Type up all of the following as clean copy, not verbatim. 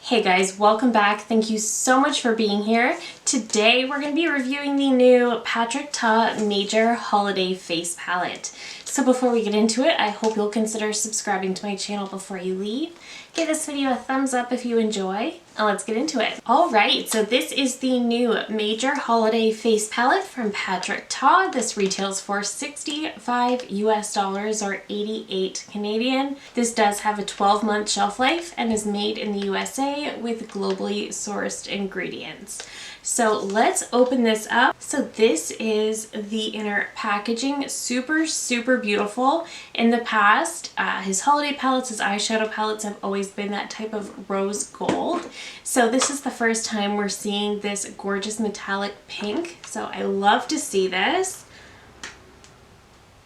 Hey guys, welcome back. Thank you so much for being here. Today we're going to be reviewing the new Patrick Ta Major Holiday Face Palette. So before we get into it, I hope you'll consider subscribing to my channel before you leave. Give this video a thumbs up if you enjoy, and let's get into it. Alright, so this is the new Major Holiday Face Palette from Patrick Ta. This retails for $65 US or 88 Canadian. This does have a 12-month shelf life and is made in the USA with globally sourced ingredients. So let's open this up. So this is the inner packaging. Super beautiful. In the past, his holiday palettes, his eyeshadow palettes have always been that type of rose gold. So this is the first time we're seeing this gorgeous metallic pink. So I love to see this.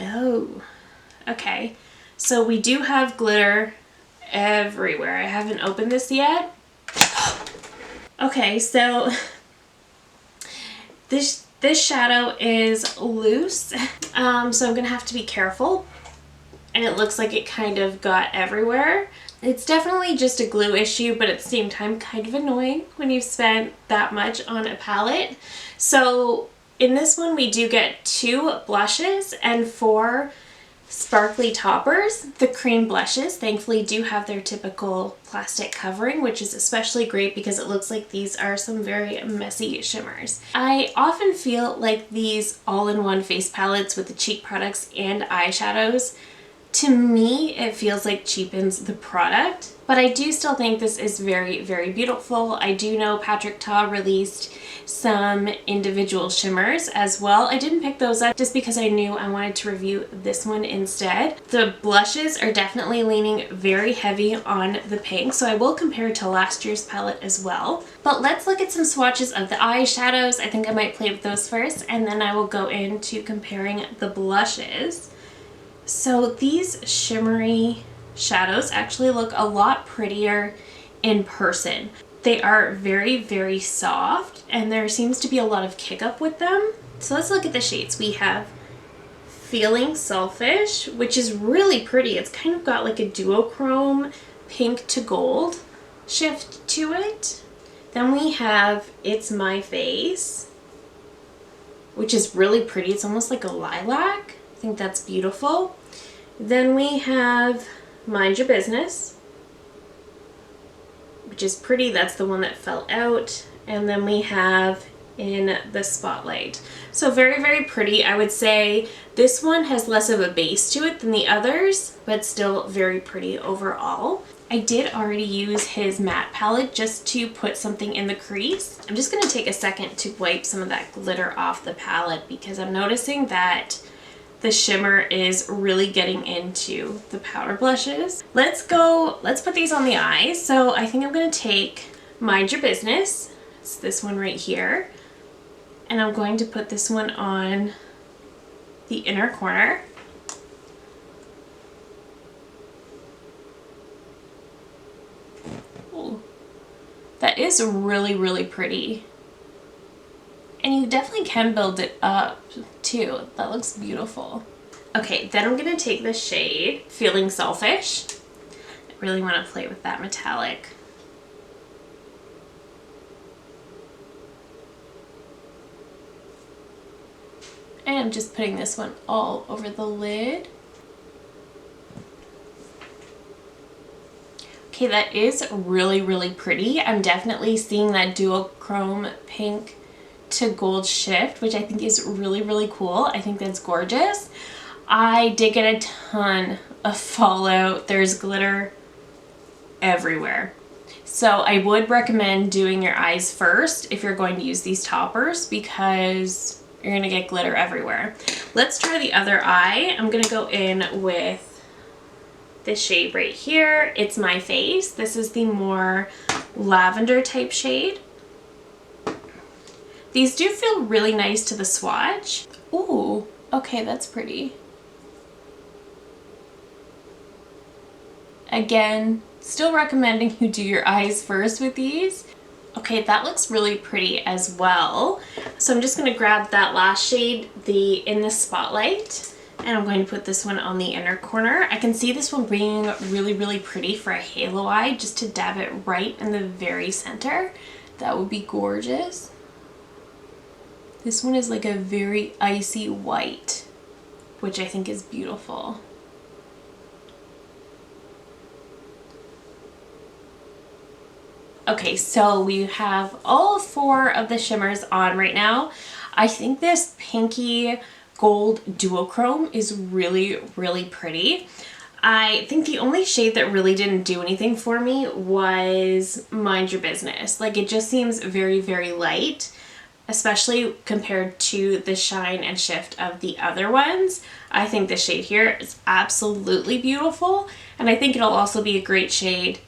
Oh, okay. So we do have glitter everywhere. I haven't opened this yet. Okay, so this shadow is loose, so I'm gonna have to be careful. And it looks like it kind of got everywhere. It's definitely just a glue issue, but at the same time kind of annoying when you've spent that much on a palette. So in this one we do get 2 blushes and 4 sparkly toppers. The cream blushes thankfully do have their typical plastic covering, which is especially great because it looks like these are some very messy shimmers. I often feel like these all-in-one face palettes with the cheek products and eyeshadows, to me it feels like cheapens the product, but I do still think this is very beautiful. I do know Patrick Ta released some individual shimmers as well. I didn't pick those up just because I knew I wanted to review this one instead. The blushes are definitely leaning very heavy on the pink, so I will compare to last year's palette as well. But let's look at some swatches of the eyeshadows. I think I might play with those first, and then I will go into comparing the blushes. So these shimmery shadows actually look a lot prettier in person. They are very soft, and there seems to be a lot of kick up with them. So let's look at the shades. We have Feeling Selfish, which is really pretty. It's kind of got like a duochrome pink to gold shift to it. Then we have It's My Face, which is really pretty. It's almost like a lilac. I think that's beautiful. Then we have Mind Your Business, which is pretty. That's the one that fell out. And then we have In the Spotlight. So very pretty. I would say this one has less of a base to it than the others, but still very pretty overall. I did already use his matte palette just to put something in the crease. I'm just going to take a second to wipe some of that glitter off the palette because I'm noticing that the shimmer is really getting into the powder blushes. Let's put these on the eyes. So I think I'm gonna take Mind Your Business. It's this one right here. And I'm going to put this one on the inner corner. Ooh, that is really pretty. And you definitely can build it up too. That looks beautiful. Okay, then I'm gonna take the shade Feeling Selfish. I really want to play with that metallic. And I'm just putting this one all over the lid. Okay, that is really pretty. I'm definitely seeing that duochrome pink to gold shift, which I think is really cool. I think that's gorgeous. I did get a ton of fallout. There's glitter everywhere. So I would recommend doing your eyes first if you're going to use these toppers because you're gonna get glitter everywhere. Let's try the other eye. I'm gonna go in with this shade right here. It's My Face. This is the more lavender type shade. These do feel really nice to the swatch. Ooh, okay, that's pretty. Again, still recommending you do your eyes first with these. Okay, that looks really pretty as well. So I'm just gonna grab that last shade, the In the Spotlight. And I'm going to put this one on the inner corner. I can see this one being really, really pretty for a halo eye, just to dab it right in the very center. That would be gorgeous. This one is like a very icy white, which I think is beautiful. Okay, so we have all 4 of the shimmers on right now. I think this pinky gold duochrome is really, really pretty. I think the only shade that really didn't do anything for me was Mind Your Business. Like, it just seems very, very light, especially compared to the shine and shift of the other ones. I think the shade here is absolutely beautiful, and I think it'll also be a great shade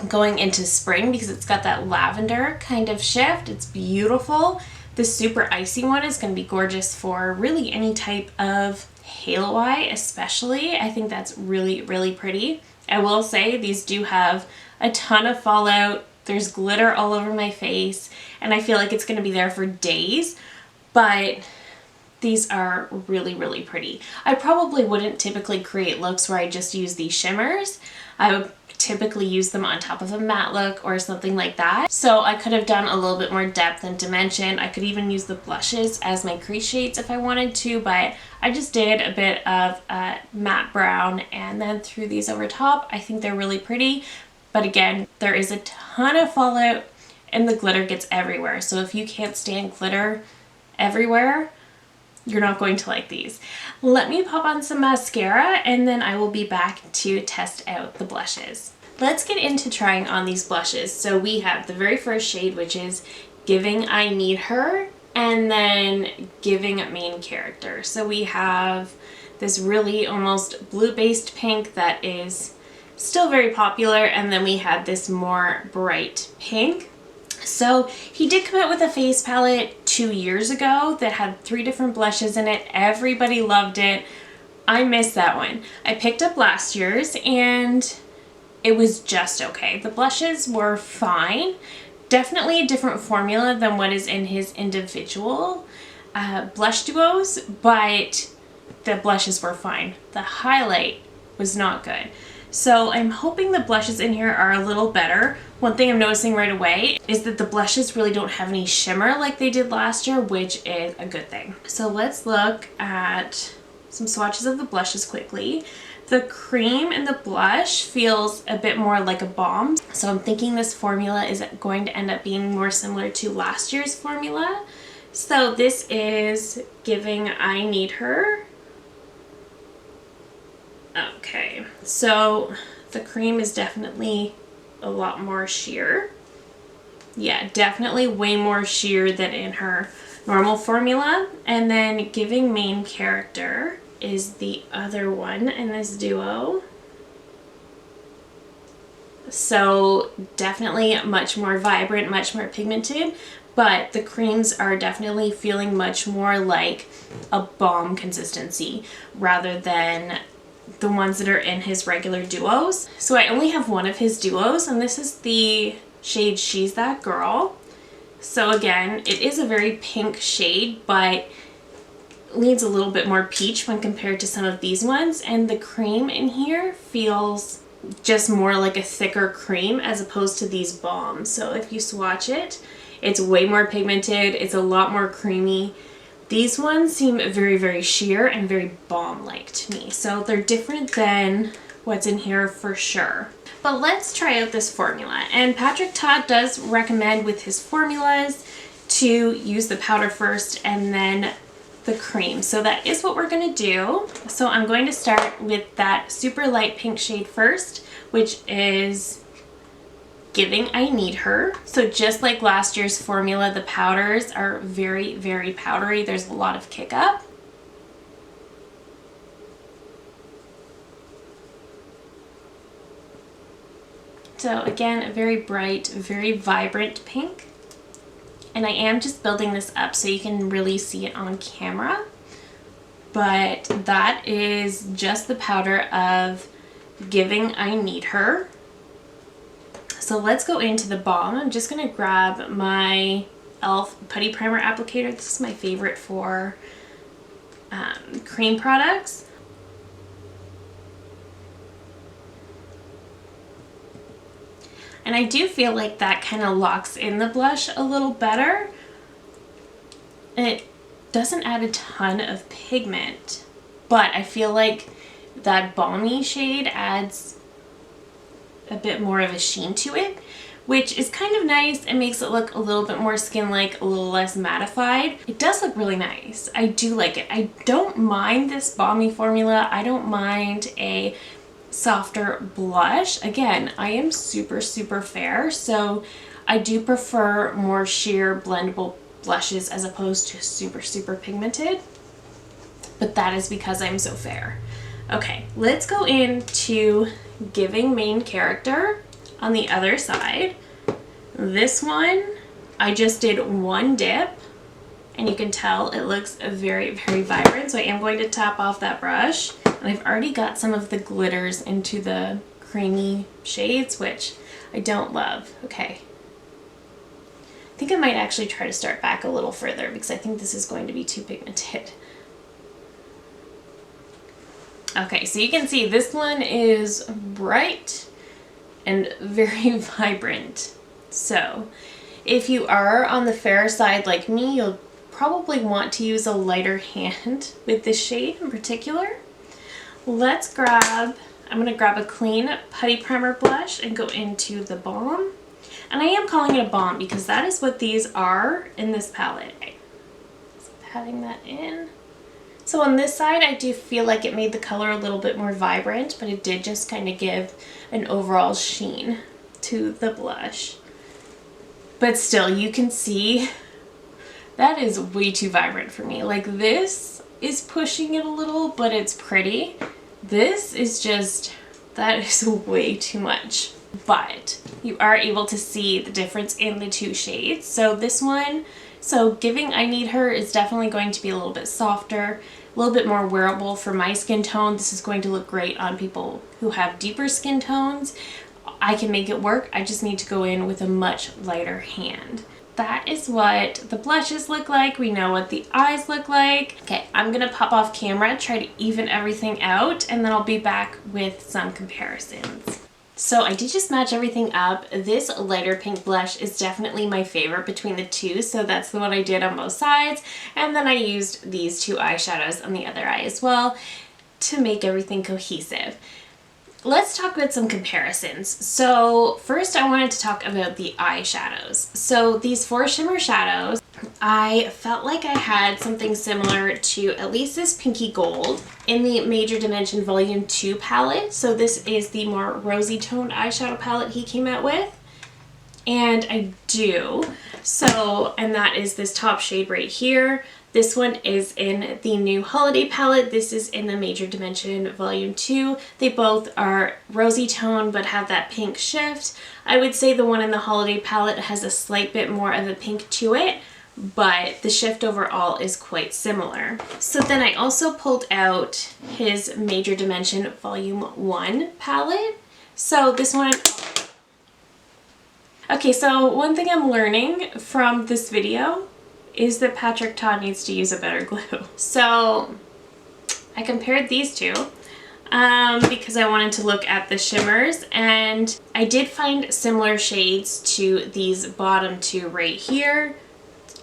going into spring because it's got that lavender kind of shift. It's beautiful. This super icy one is going to be gorgeous for really any type of halo eye, especially. I think that's really, really pretty. I will say these do have a ton of fallout. There's glitter all over my face, and I feel like it's going to be there for days, but these are really, really pretty. I probably wouldn't typically create looks where I just use these shimmers. I would typically use them on top of a matte look or something like that. So I could have done a little bit more depth and dimension. I could even use the blushes as my crease shades if I wanted to, but I just did a bit of matte brown and then threw these over top. I think they're really pretty, but again, there is a ton of fallout and the glitter gets everywhere. So if you can't stand glitter everywhere, you're not going to like these. Let me pop on some mascara and then I will be back to test out the blushes. Let's get into trying on these blushes. So we have the very first shade, which is Giving I Need Her, and then Giving Main Character. So we have this really almost blue-based pink that is still very popular, and then we have this more bright pink. So he did come out with a face palette 2 years ago that had 3 different blushes in it. Everybody loved it. I missed that one. I picked up last year's and it was just okay. The blushes were fine. Definitely a different formula than what is in his individual blush duos, but the blushes were fine. The highlight was not good. So I'm hoping the blushes in here are a little better. One thing I'm noticing right away is that the blushes really don't have any shimmer like they did last year, which is a good thing. So let's look at some swatches of the blushes quickly. The cream in the blush feels a bit more like a balm. So I'm thinking this formula is going to end up being more similar to last year's formula. So this is Giving I Need Her. Okay, so the cream is definitely a lot more sheer. Yeah, definitely way more sheer than in her normal formula. And then Giving Main Character is the other one in this duo. So definitely much more vibrant, much more pigmented, but the creams are definitely feeling much more like a balm consistency rather than the ones that are in his regular duos. So I only have one of his duos, and this is the shade She's That Girl. So again, it is a very pink shade, but leans a little bit more peach when compared to some of these ones, and the cream in here feels just more like a thicker cream as opposed to these balms. So if you swatch it, it's way more pigmented, it's a lot more creamy. These ones seem very, very sheer and very balm-like to me. So they're different than what's in here for sure. But let's try out this formula. And Patrick Ta does recommend with his formulas to use the powder first and then the cream. So that is what we're going to do. So I'm going to start with that super light pink shade first, which is Giving I Need Her. So just like last year's formula, the powders are very, very powdery. There's a lot of kick up. So again, a very bright, very vibrant pink. And I am just building this up so you can really see it on camera. But that is just the powder of Giving I Need Her. So let's go into the balm. I'm just going to grab my e.l.f. Putty Primer Applicator. This is my favorite for cream products. And I do feel like that kind of locks in the blush a little better. And it doesn't add a ton of pigment, but I feel like that balmy shade adds a bit more of a sheen to it, which is kind of nice. It makes it look a little bit more skin-like, a little less mattified. It does look really nice. I do like it. I don't mind this balmy formula. I don't mind a softer blush. Again, I am super fair, so I do prefer more sheer blendable blushes as opposed to super pigmented, but that is because I'm so fair. Okay, let's go into giving main character on the other side. This one, I just did one dip, and you can tell it looks very vibrant, so I am going to tap off that brush. And I've already got some of the glitters into the creamy shades, which I don't love. Okay. I think I might actually try to start back a little further because I think this is going to be too pigmented. Okay, so you can see this one is bright and very vibrant. So if you are on the fair side like me, you'll probably want to use a lighter hand with this shade in particular. I'm gonna grab a clean putty primer blush and go into the balm. And I am calling it a balm because that is what these are in this palette. So patting that in. So on this side, I do feel like it made the color a little bit more vibrant, but it did just kind of give an overall sheen to the blush. But still, you can see that is way too vibrant for me. Like, this is pushing it a little, but it's pretty. This is just, that is way too much. But you are able to see the difference in the two shades. So this one, Giving I Need Her is definitely going to be a little bit softer, a little bit more wearable for my skin tone. This is going to look great on people who have deeper skin tones. I can make it work. I just need to go in with a much lighter hand. That is what the blushes look like. We know what the eyes look like. Okay, I'm gonna pop off camera, try to even everything out, and then I'll be back with some comparisons. So I did just match everything up. This lighter pink blush is definitely my favorite between the two, so that's the one I did on both sides. And then I used these two eyeshadows on the other eye as well to make everything cohesive. Let's talk about some comparisons. So first I wanted to talk about the eyeshadows. So these 4 shimmer shadows, I felt like I had something similar to at least this pinky gold in the Major Dimension Volume 2 palette. So this is the more rosy toned eyeshadow palette he came out with. And I do. So, and that is this top shade right here. This one is in the new Holiday palette. This is in the Major Dimension Volume 2. They both are rosy tone but have that pink shift. I would say the one in the Holiday palette has a slight bit more of a pink to it, but the shift overall is quite similar. So then I also pulled out his Major Dimension Volume 1 palette. So this one... Okay, so one thing I'm learning from this video is that Patrick Ta needs to use a better glue. So I compared these two because I wanted to look at the shimmers, and I did find similar shades to these bottom two right here,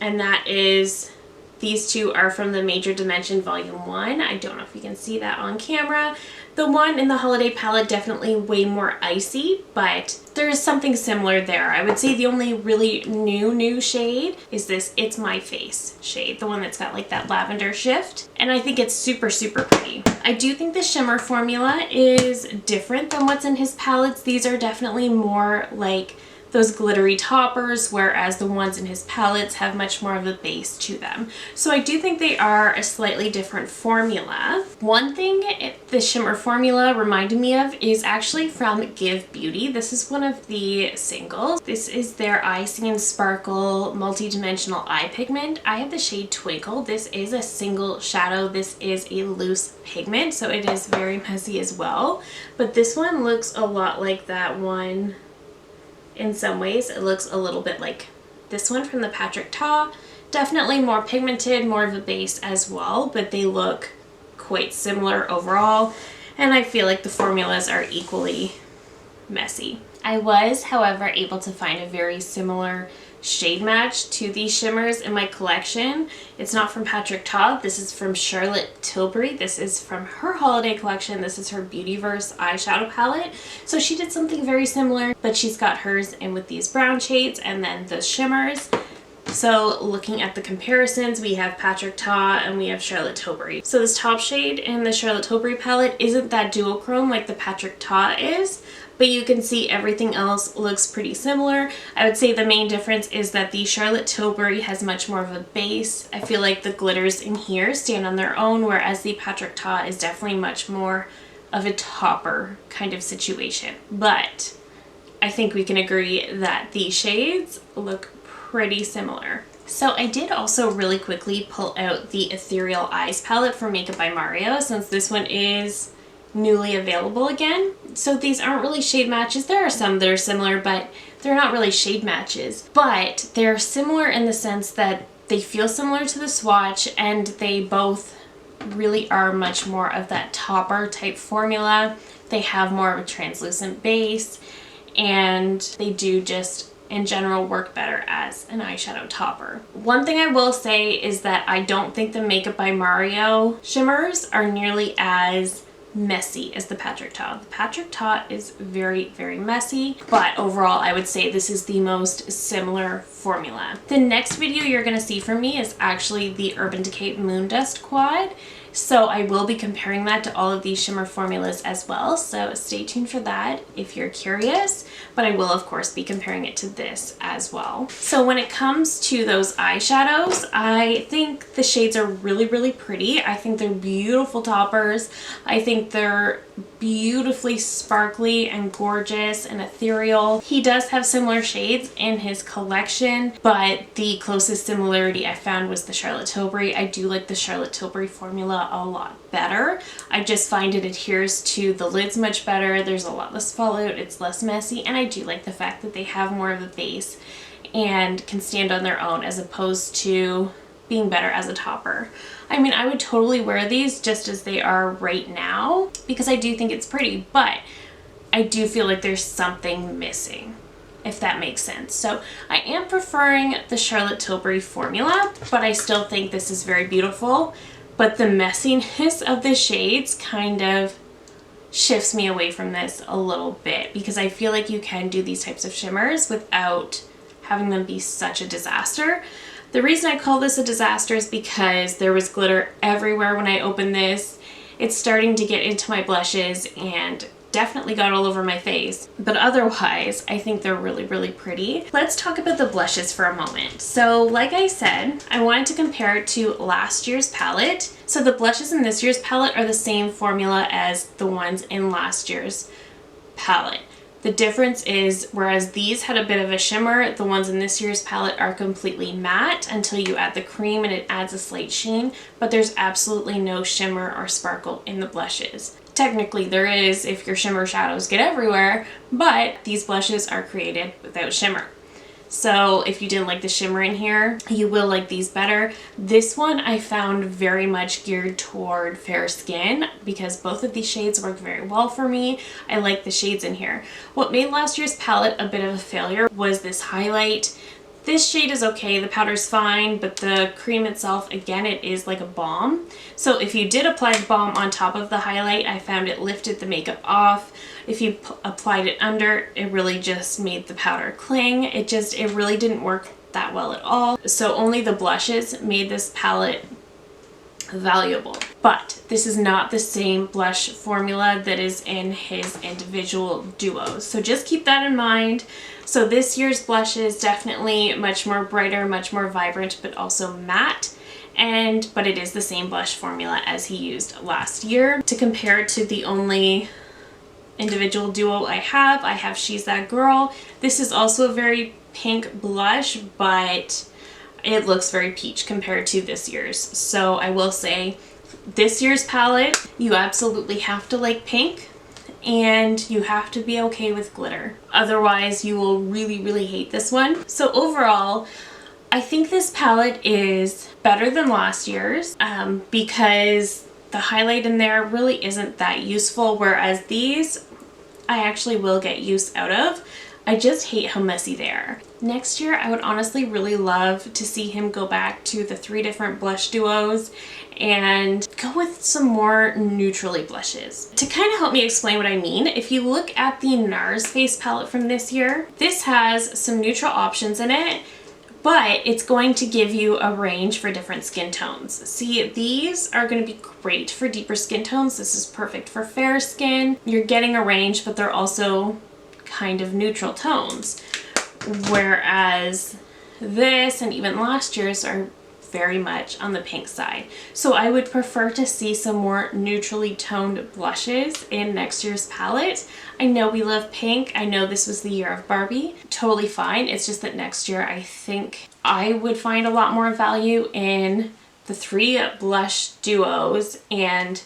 and that is, these two are from the Major Dimension Volume 1. I don't know if you can see that on camera. The one in the Holiday palette definitely way more icy, but there's something similar there. I would say the only really new shade is this It's My Face shade, the one that's got like that lavender shift, and I think it's super pretty. I do think the shimmer formula is different than what's in his palettes. These are definitely more like those glittery toppers, whereas the ones in his palettes have much more of a base to them. So I do think they are a slightly different formula. One thing the shimmer formula reminded me of is actually from Give Beauty. This is one of the singles. This is their Eye Scene Sparkle Multi-Dimensional Eye Pigment. I have the shade Twinkle. This is a single shadow. This is a loose pigment, so it is very messy as well. But this one looks a lot like that one. In some ways, it looks a little bit like this one from the Patrick Ta Definitely more pigmented, more of a base as well, but they look quite similar overall, and I feel like the formulas are equally messy. I was, however, able to find a very similar shade match to these shimmers in my collection. It's not from Patrick Ta. This is from Charlotte Tilbury. This is from her holiday collection. This is her Beautyverse eyeshadow palette. So she did something very similar, but she's got hers in with these brown shades and then the shimmers. So looking at the comparisons, we have Patrick Ta and we have Charlotte Tilbury. So this top shade in the Charlotte Tilbury palette isn't that duochrome like the Patrick Ta is, but you can see everything else looks pretty similar. I would say the main difference is that the Charlotte Tilbury has much more of a base. I feel like the glitters in here stand on their own, whereas the Patrick Ta is definitely much more of a topper kind of situation. But I think we can agree that these shades look pretty similar. So I did also really quickly pull out the Ethereal Eyes palette from Makeup by Mario, since this one is newly available again. So these aren't really shade matches. There are some that are similar, but they're not really shade matches. But they're similar in the sense that they feel similar to the swatch, and they both really are much more of that topper type formula. They have more of a translucent base, and they do just in general work better as an eyeshadow topper. One thing I will say is that I don't think the Makeup by Mario shimmers are nearly as messy as the Patrick Ta. The Patrick Ta is very, very messy, but overall I would say this is the most similar formula. The next video you're going to see from me is actually the Urban Decay Moon Dust Quad. So I will be comparing that to all of these shimmer formulas as well, so stay tuned for that if you're curious, but I will of course be comparing it to this as well. So when it comes to those eyeshadows, I think the shades are really, really pretty. I think they're beautiful toppers. I think they're beautifully sparkly and gorgeous and ethereal. He does have similar shades in his collection, but the closest similarity I found was the Charlotte Tilbury. I do like the Charlotte Tilbury formula a lot better. I just find it adheres to the lids much better. There's a lot less fallout, it's less messy, and I do like the fact that they have more of a base and can stand on their own as opposed to being better as a topper. I mean, I would totally wear these just as they are right now because I do think it's pretty, but I do feel like there's something missing, if that makes sense. So I am preferring the Charlotte Tilbury formula, but I still think this is very beautiful. But the messiness of the shades kind of shifts me away from this a little bit because I feel like you can do these types of shimmers without having them be such a disaster. The reason I call this a disaster is because there was glitter everywhere when I opened this. It's starting to get into my blushes and definitely got all over my face, but otherwise I think they're really, really pretty. Let's talk about the blushes for a moment. So like I said, I wanted to compare it to last year's palette. So the blushes in this year's palette are the same formula as the ones in last year's palette. The difference is, whereas these had a bit of a shimmer, the ones in this year's palette are completely matte until you add the cream and it adds a slight sheen, but there's absolutely no shimmer or sparkle in the blushes. Technically there is if your shimmer shadows get everywhere, but these blushes are created without shimmer. So if you didn't like the shimmer in here, you will like these better. This one I found very much geared toward fair skin because both of these shades work very well for me. I like the shades in here. What made last year's palette a bit of a failure was this highlight. This shade is okay, the powder's fine, but the cream itself, again, it is like a balm. So if you did apply the balm on top of the highlight, I found it lifted the makeup off. If you applied it under, it really just made the powder cling. It really didn't work that well at all. So only the blushes made this palette valuable. But this is not the same blush formula that is in his individual duos. So just keep that in mind. So this year's blush is definitely much more brighter, much more vibrant, but also matte. But it is the same blush formula as he used last year. To compare it to the only individual duo I have She's That Girl. This is also a very pink blush, but it looks very peach compared to this year's. So I will say this year's palette, you absolutely have to like pink and you have to be okay with glitter. Otherwise you will really, really hate this one. So overall, I think this palette is better than last year's because the highlight in there really isn't that useful, whereas these I actually will get use out of. I just hate how messy they are. Next year, I would honestly really love to see him go back to the 3 different blush duos and go with some more neutrally blushes. To kind of help me explain what I mean, if you look at the NARS face palette from this year, this has some neutral options in it, but it's going to give you a range for different skin tones. See, these are going to be great for deeper skin tones. This is perfect for fair skin. You're getting a range, but they're also kind of neutral tones. Whereas this and even last year's are very much on the pink side. So I would prefer to see some more neutrally toned blushes in next year's palette. I know we love pink. I know this was the year of Barbie. Totally fine. It's just that next year I think I would find a lot more value in the 3 blush duos and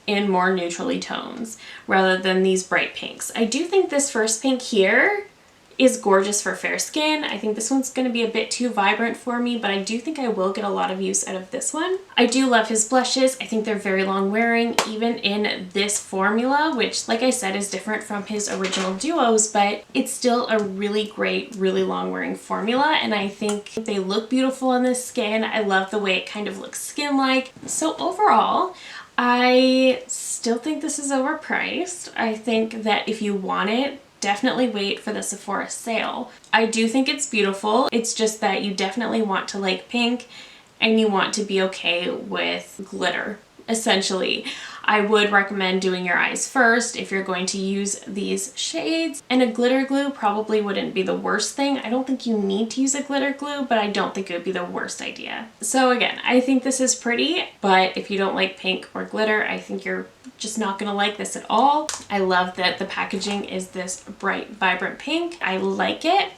in more neutrally tones rather than these bright pinks. I do think this first pink here is gorgeous for fair skin. I think this one's going to be a bit too vibrant for me, but I do think I will get a lot of use out of this one. I do love his blushes. I think they're very long wearing, even in this formula, which like I said is different from his original duos, but it's still a really great, really long wearing formula, and I think they look beautiful on this skin. I love the way it kind of looks skin-like. So overall, I still think this is overpriced. I think that if you want it, definitely wait for the Sephora sale. I do think it's beautiful. It's just that you definitely want to like pink and you want to be okay with glitter. Essentially, I would recommend doing your eyes first if you're going to use these shades, and a glitter glue probably wouldn't be the worst thing. I don't think you need to use a glitter glue, but I don't think it would be the worst idea. So again, I think this is pretty, but if you don't like pink or glitter, I think you're just not gonna like this at all. I love that the packaging is this bright, vibrant pink. I like it.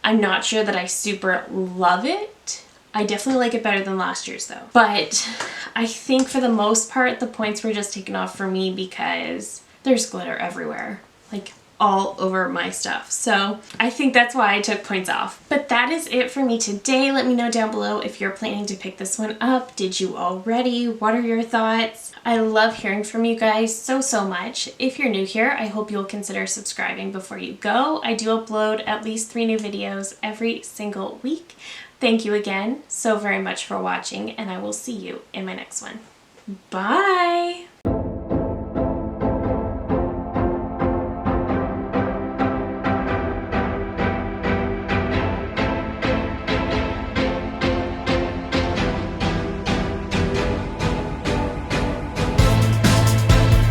I'm not sure that I super love it. I definitely like it better than last year's though. But I think for the most part, the points were just taken off for me because there's glitter everywhere, like all over my stuff. So I think that's why I took points off. But that is it for me today. Let me know down below if you're planning to pick this one up. Did you already? What are your thoughts? I love hearing from you guys so much. If you're new here, I hope you'll consider subscribing before you go. I do upload at least 3 new videos every single week. Thank you again so very much for watching, and I will see you in my next one. Bye!